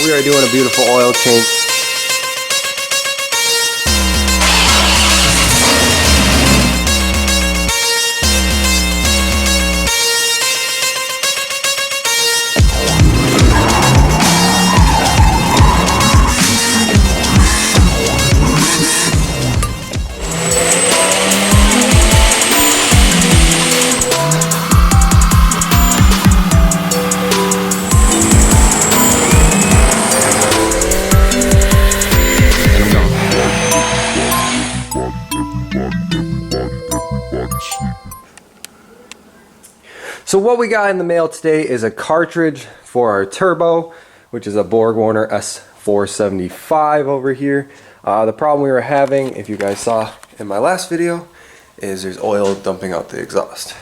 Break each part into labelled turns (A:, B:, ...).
A: we are doing a beautiful oil change. So what we got in the mail today is a cartridge for our turbo, which is a borgwarner S475 over here. The problem we were having, if you guys saw in my last video, is there's oil dumping out the exhaust.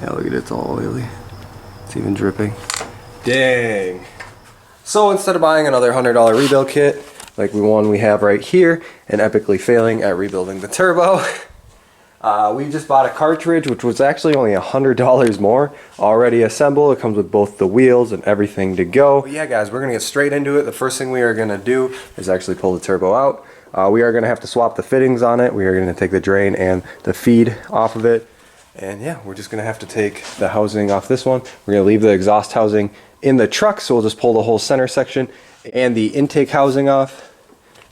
A: Yeah, look at it, it's all oily. It's even dripping. Dang. So instead of buying another $100 rebuild kit, like the one we have right here, and epically failing at rebuilding the turbo, we just bought a cartridge, which was actually only $100 more, already assembled. It comes with both the wheels and everything to go. But yeah guys, we're gonna get straight into it. The first thing we are gonna do is actually pull the turbo out. We are gonna have to swap the fittings on it. We are gonna take the drain and the feed off of it. And yeah, we're just gonna have to take the housing off this one. We're gonna leave the exhaust housing in the truck, so we'll just pull the whole center section and the intake housing off.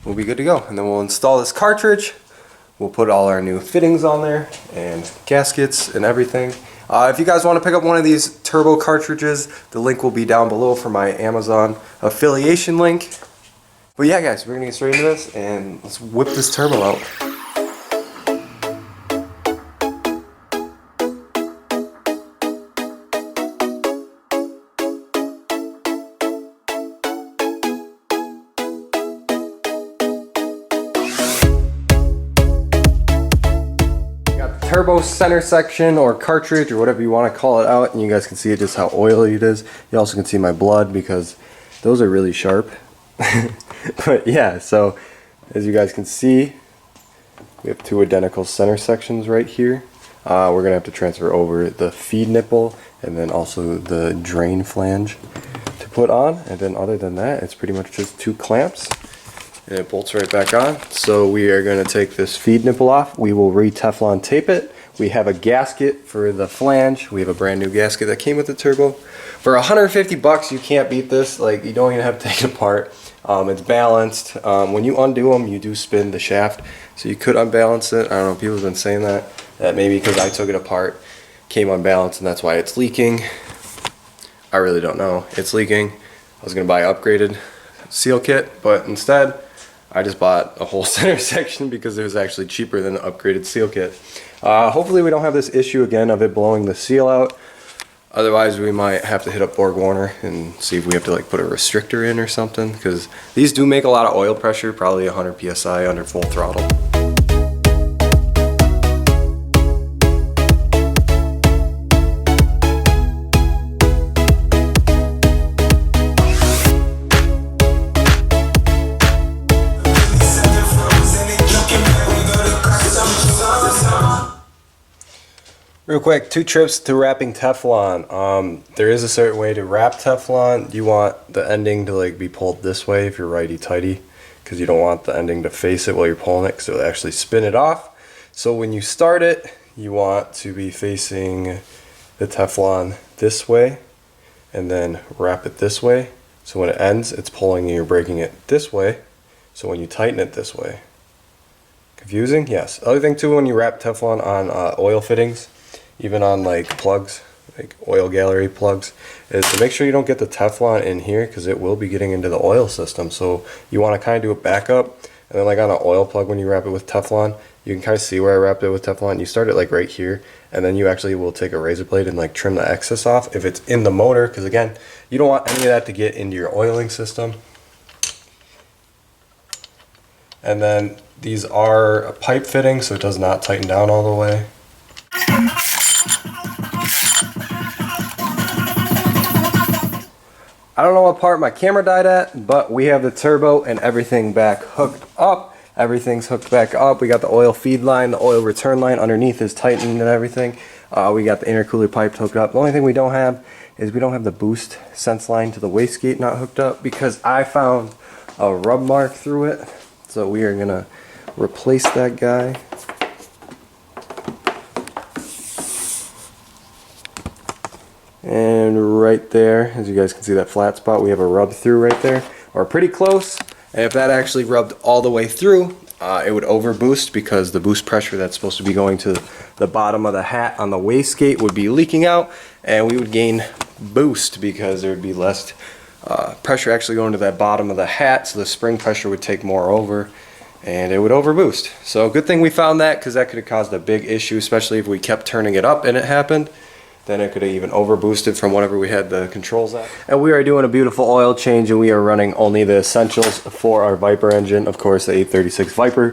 A: We'll be good to go. And then we'll install this cartridge. We'll put all our new fittings on there and gaskets and everything. If you guys want to pick up one of these turbo cartridges, the link will be down below for my Amazon affiliation link. But yeah guys, we're gonna get straight into this and let's whip this turbo out. Turbo center section or cartridge or whatever you want to call it out, and you guys can see just how oily it is. You also can see my blood because those are really sharp. But yeah, so as you guys can see, we have two identical center sections right here. We're gonna have to transfer over the feed nipple and then also the drain flange to put on, and then other than that it's pretty much just two clamps and it bolts right back on. So we are going to take this feed nipple off. We will re-Teflon tape it. We have a gasket for the flange. We have a brand new gasket that came with the turbo. For 150 bucks, you can't beat this. Like, you don't even have to take it apart. It's balanced. When you undo them, you do spin the shaft, so you could unbalance it. I don't know, people have been saying that maybe because I took it apart, came unbalanced, and that's why it's leaking. I really don't know. It's leaking. I was going to buy an upgraded seal kit, but instead I just bought a whole center section because it was actually cheaper than the upgraded seal kit. Hopefully we don't have this issue again of it blowing the seal out. Otherwise we might have to hit up borgwarner and see if we have to like put a restrictor in or something, because these do make a lot of oil pressure, probably 100 psi under full throttle. Real quick, 2 trips to wrapping Teflon. There is a certain way to wrap Teflon. You want the ending to like be pulled this way if you're righty-tighty, because you don't want the ending to face it while you're pulling it, because it'll actually spin it off. So when you start it, you want to be facing the Teflon this way, and then wrap it this way. So when it ends, it's pulling and you're breaking it this way. So when you tighten it this way. Confusing? Yes. Other thing too, when you wrap Teflon on oil fittings, even on like plugs, like oil gallery plugs, is to make sure you don't get the Teflon in here, because it will be getting into the oil system. So you want to kind of do a backup, and then like on an oil plug, when you wrap it with Teflon, you can kind of see where I wrapped it with Teflon. You start it like right here, and then you actually will take a razor blade and like trim the excess off if it's in the motor, because again, you don't want any of that to get into your oiling system. And then these are a pipe fitting, so it does not tighten down all the way. I don't know what part my camera died at, but we have the turbo and everything back hooked up. Everything's hooked back up. We got the oil feed line, the oil return line underneath is tightened and everything. We got the intercooler pipe hooked up. The only thing we don't have is we don't have the boost sense line to the wastegate not hooked up because I found a rub mark through it. So we are gonna replace that guy. And right there, as you guys can see that flat spot, we have a rub through right there, or pretty close. And if that actually rubbed all the way through, it would over boost because the boost pressure that's supposed to be going to the bottom of the hat on the wastegate would be leaking out, and we would gain boost because there would be less pressure actually going to that bottom of the hat, so the spring pressure would take more over and it would over boost. So good thing we found that, because that could have caused a big issue, especially if we kept turning it up and it happened. Then it could have even over boosted from whatever we had the controls at. And we are doing a beautiful oil change, and we are running only the essentials for our Viper engine. Of course, the 836 Viper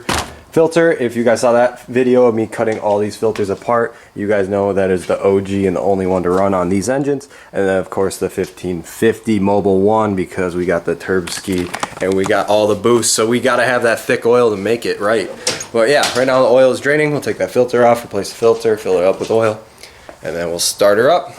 A: filter. If you guys saw that video of me cutting all these filters apart, you guys know that is the OG and the only one to run on these engines. And then of course the 1550 Mobile 1, because we got the turb ski and we got all the boost, so we got to have that thick oil to make it right. But yeah, right now the oil is draining. We'll take that filter off, replace the filter, fill it up with oil, and then we'll start her up.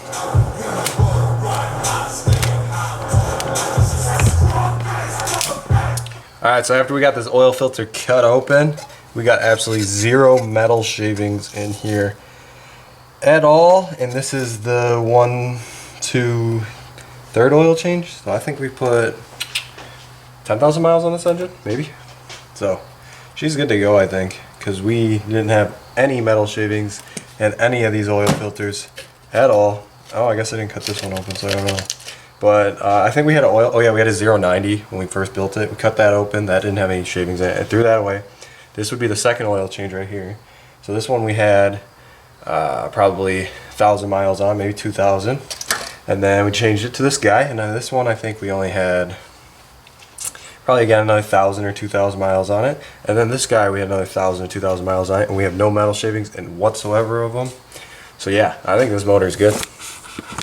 A: Alright, so after we got this oil filter cut open, we got absolutely zero metal shavings in here at all. And this is the 1, 2, 3rd oil change. So I think we put 10,000 miles on this engine, maybe. So she's good to go, I think, because we didn't have any metal shavings in any of these oil filters at all. Oh, I guess I didn't cut this one open, so I don't know. But I think we had an oil, oh yeah, we had a 090 when we first built it. We cut that open, that didn't have any shavings in it, and threw that away. This would be the second oil change right here. So this one we had probably 1,000 miles on, maybe 2,000. And then we changed it to this guy, and then this one I think we only had probably again another 1,000 or 2,000 miles on it. And then this guy we had another 1,000 or 2,000 miles on it, and we have no metal shavings in whatsoever of them. So yeah, I think this motor is good.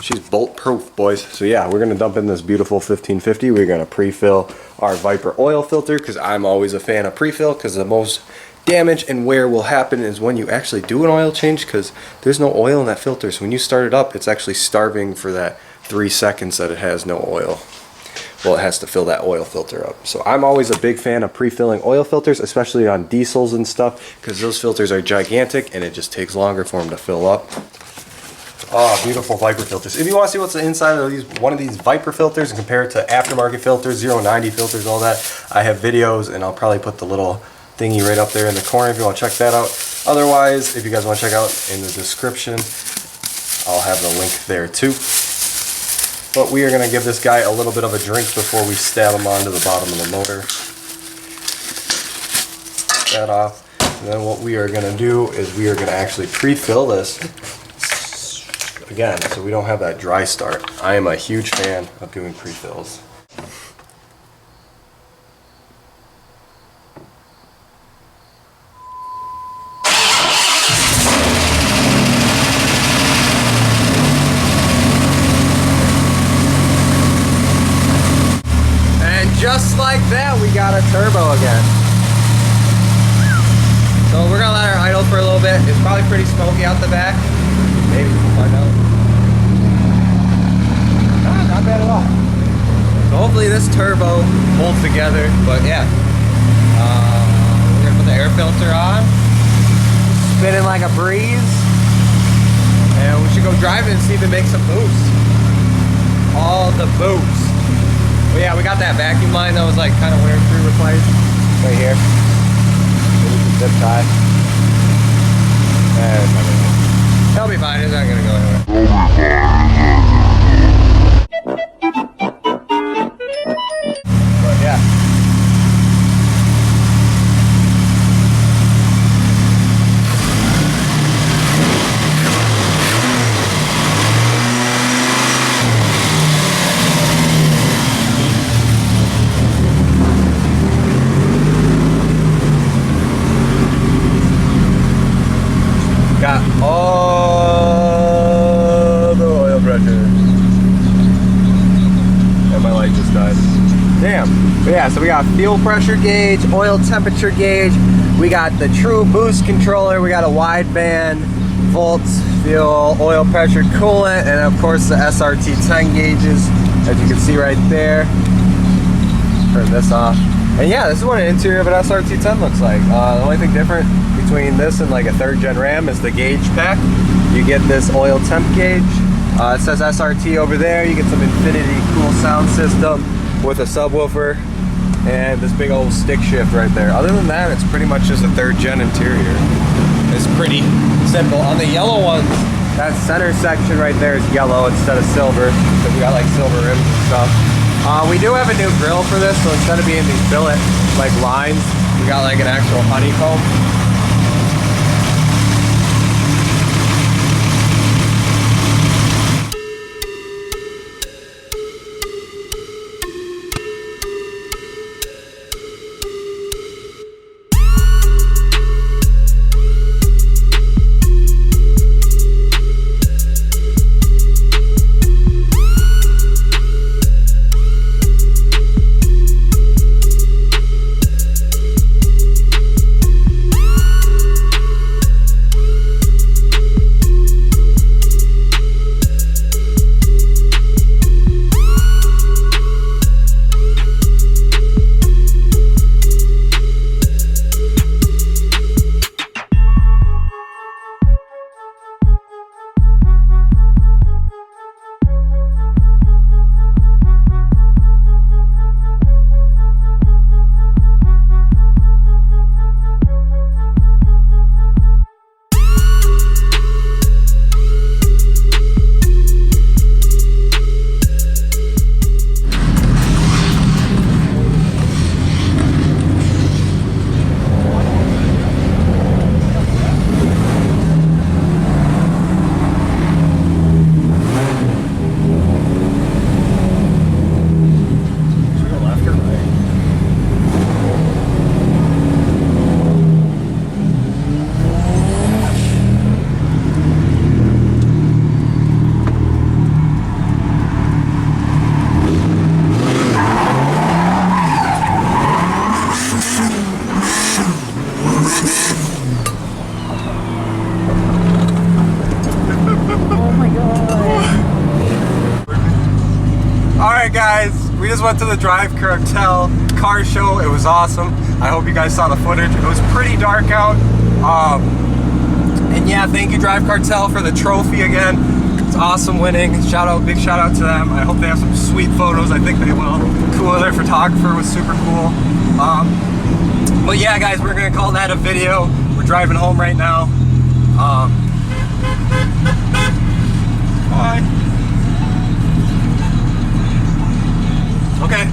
A: She's bolt proof, boys. So yeah, we're gonna dump in this beautiful 1550. We're gonna pre-fill our Viper oil filter, because I'm always a fan of pre-fill, because the most damage and wear will happen is when you actually do an oil change, because there's no oil in that filter. So when you start it up, it's actually starving for that 3 seconds that it has no oil. Well, it has to fill that oil filter up. So I'm always a big fan of pre-filling oil filters, especially on diesels and stuff, because those filters are gigantic and it just takes longer for them to fill up. Oh, beautiful Viper filters. If you want to see what's the inside of one of these Viper filters and compare it to aftermarket filters, 090 filters, all that, I have videos, and I'll probably put the little thingy right up there in the corner if you want to check that out. Otherwise, if you guys want to check out in the description, I'll have the link there too. But we are going to give this guy a little bit of a drink before we stab him onto the bottom of the motor. That off. And then what we are going to do is we are going to actually pre-fill this again, so we don't have that dry start. I am a huge fan of doing pre-fills. And just like that, we got a turbo again. So we're gonna let her idle for a little bit. It's probably pretty smoky out the back. Maybe we'll find out. Not bad at all. So hopefully this turbo holds together, but yeah. We're gonna put the air filter on, spinning like a breeze, and we should go drive it and see if it makes some boost. All the boost. But yeah, we got that vacuum line that was like kind of wearing through replaced right here. Zip tie. That'll be fine, it's not gonna go anywhere. But yeah. Got all the oil pressure. And my light just died. Damn. But yeah, so we got fuel pressure gauge, oil temperature gauge, we got the true boost controller, we got a wideband, volts, fuel, oil pressure, coolant, and of course the SRT 10 gauges, as you can see right there. Turn this off. And yeah, this is what an interior of an SRT 10 looks like. The only thing different between this and like a 3rd gen Ram is the gauge pack. You get this oil temp gauge. It says SRT over there. You get some infinity cool sound system with a subwoofer and this big old stick shift right there. Other than that, it's pretty much just a 3rd gen interior. It's pretty simple. On the yellow ones, that center section right there is yellow instead of silver, because we got like silver rims and stuff. We do have a new grill for this, so instead of being these billet like lines, we got like an actual honeycomb. Guys, we just went to the Drive Cartel car show. It was awesome. I hope you guys saw the footage. It was pretty dark out. And yeah, thank you Drive Cartel for the trophy again. It's awesome winning. Big shout out to them. I hope they have some sweet photos. I think they will. Cool, their photographer was super cool. But yeah guys, we're gonna call that a video. We're driving home right now. Bye. Okay,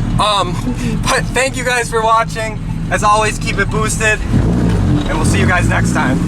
A: but thank you guys for watching. As always, keep it boosted, and we'll see you guys next time.